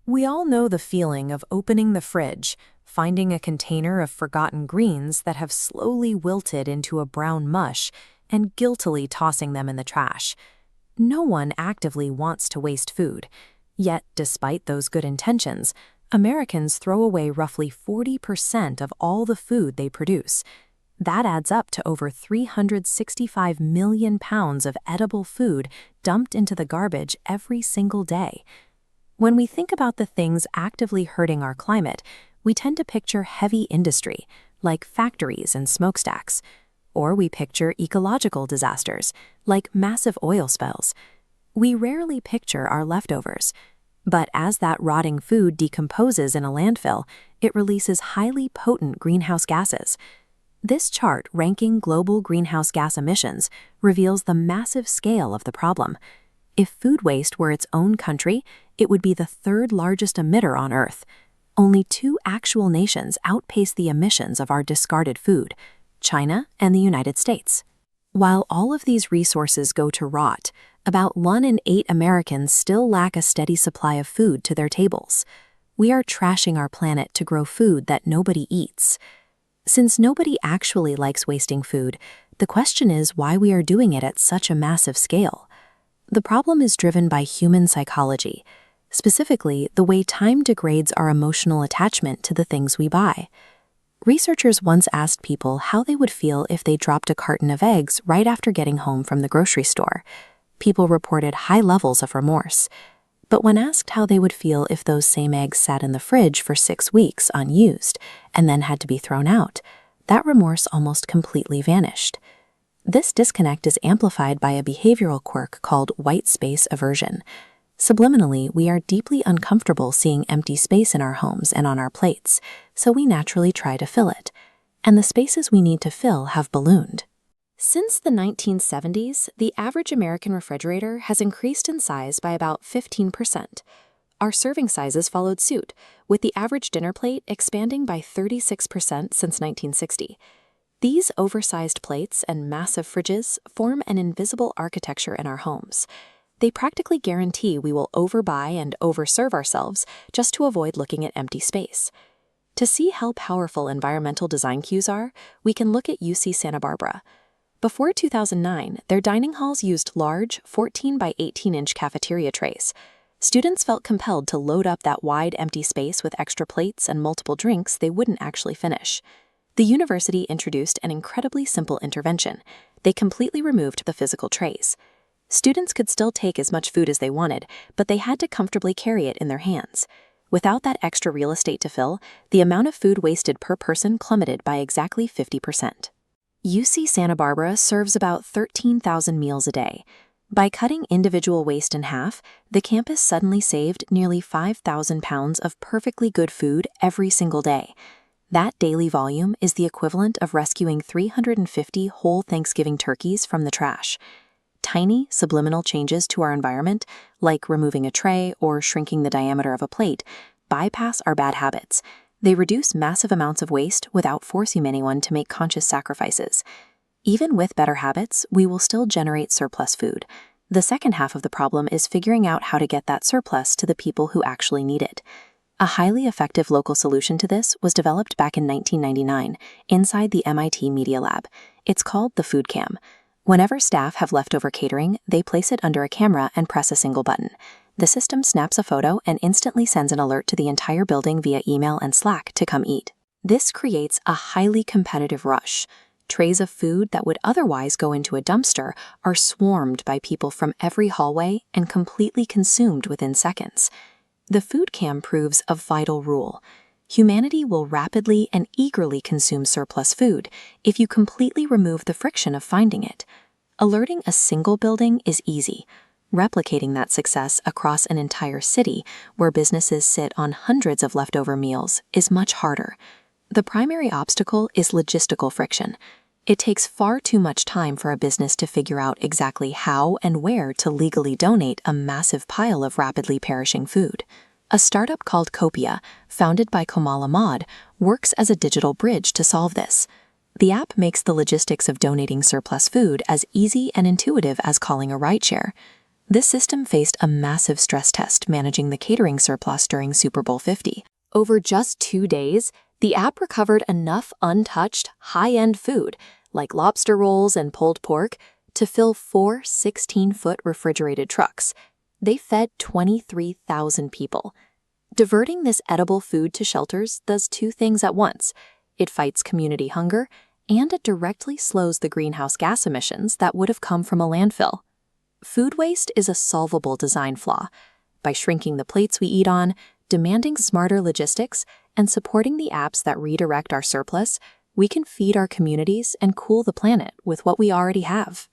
We all know the feeling of opening the fridge, finding a container of forgotten greens that have slowly wilted into a brown mush, and guiltily tossing them in the trash. No one actively wants to waste food. Yet, despite those good intentions, Americans throw away roughly 40% of all the food they produce. That adds up to over 365 million pounds of edible food dumped into the garbage every single day. When we think about the things actively hurting our climate, we tend to picture heavy industry, like factories and smokestacks. Or we picture ecological disasters, like massive oil spills. We rarely picture our leftovers. But as that rotting food decomposes in a landfill, it releases highly potent greenhouse gases. This chart ranking global greenhouse gas emissions reveals the massive scale of the problem. If food waste were its own country, it would be the third largest emitter on Earth. Only two actual nations outpace the emissions of our discarded food: China and the United States. While all of these resources go to rot, about 1 in 8 Americans still lack a steady supply of food to their tables. We are trashing our planet to grow food that nobody eats. Since nobody actually likes wasting food, the question is why we are doing it at such a massive scale. The problem is driven by human psychology, specifically the way time degrades our emotional attachment to the things we buy. Researchers once asked people how they would feel if they dropped a carton of eggs right after getting home from the grocery store. People reported high levels of remorse. But when asked how they would feel if those same eggs sat in the fridge for 6 weeks unused and then had to be thrown out, that remorse almost completely vanished. This disconnect is amplified by a behavioral quirk called white space aversion. Subliminally, we are deeply uncomfortable seeing empty space in our homes and on our plates, so we naturally try to fill it. And the spaces we need to fill have ballooned. Since the 1970s, the average American refrigerator has increased in size by about 15%. Our serving sizes followed suit, with the average dinner plate expanding by 36% since 1960. These oversized plates and massive fridges form an invisible architecture in our homes. They practically guarantee we will overbuy and overserve ourselves just to avoid looking at empty space. To see how powerful environmental design cues are, we can look at UC Santa Barbara. Before 2009, their dining halls used large 14 by 18-inch cafeteria trays. Students felt compelled to load up that wide empty space with extra plates and multiple drinks they wouldn't actually finish. The university introduced an incredibly simple intervention. They completely removed the physical trays. Students could still take as much food as they wanted, but they had to comfortably carry it in their hands. Without that extra real estate to fill, the amount of food wasted per person plummeted by exactly 50%. UC Santa Barbara serves about 13,000 meals a day. By cutting individual waste in half, the campus suddenly saved nearly 5,000 pounds of perfectly good food every single day. That daily volume is the equivalent of rescuing 350 whole Thanksgiving turkeys from the trash. Tiny, subliminal changes to our environment, like removing a tray or shrinking the diameter of a plate, bypass our bad habits. They reduce massive amounts of waste without forcing anyone to make conscious sacrifices. Even with better habits, we will still generate surplus food. The second half of the problem is figuring out how to get that surplus to the people who actually need it. A highly effective local solution to this was developed back in 1999 inside the MIT Media Lab. It's called the Food Cam. Whenever staff have leftover catering, they place it under a camera and press a single button. The system snaps a photo and instantly sends an alert to the entire building via email and Slack to come eat. This creates a highly competitive rush. Trays of food that would otherwise go into a dumpster are swarmed by people from every hallway and completely consumed within seconds. The Food Cam proves a vital rule. Humanity will rapidly and eagerly consume surplus food if you completely remove the friction of finding it. Alerting a single building is easy. Replicating that success across an entire city where businesses sit on hundreds of leftover meals is much harder. The primary obstacle is logistical friction. It takes far too much time for a business to figure out exactly how and where to legally donate a massive pile of rapidly perishing food. A startup called Copia, founded by Komal Ahmad, works as a digital bridge to solve this. The app makes the logistics of donating surplus food as easy and intuitive as calling a rideshare. This system faced a massive stress test managing the catering surplus during Super Bowl 50. Over just 2 days, the app recovered enough untouched, high-end food, like lobster rolls and pulled pork, to fill 4 16-foot refrigerated trucks. They fed 23,000 people. Diverting this edible food to shelters does 2 things at once. It fights community hunger, and it directly slows the greenhouse gas emissions that would have come from a landfill. Food waste is a solvable design flaw. By shrinking the plates we eat on, demanding smarter logistics, and supporting the apps that redirect our surplus, we can feed our communities and cool the planet with what we already have.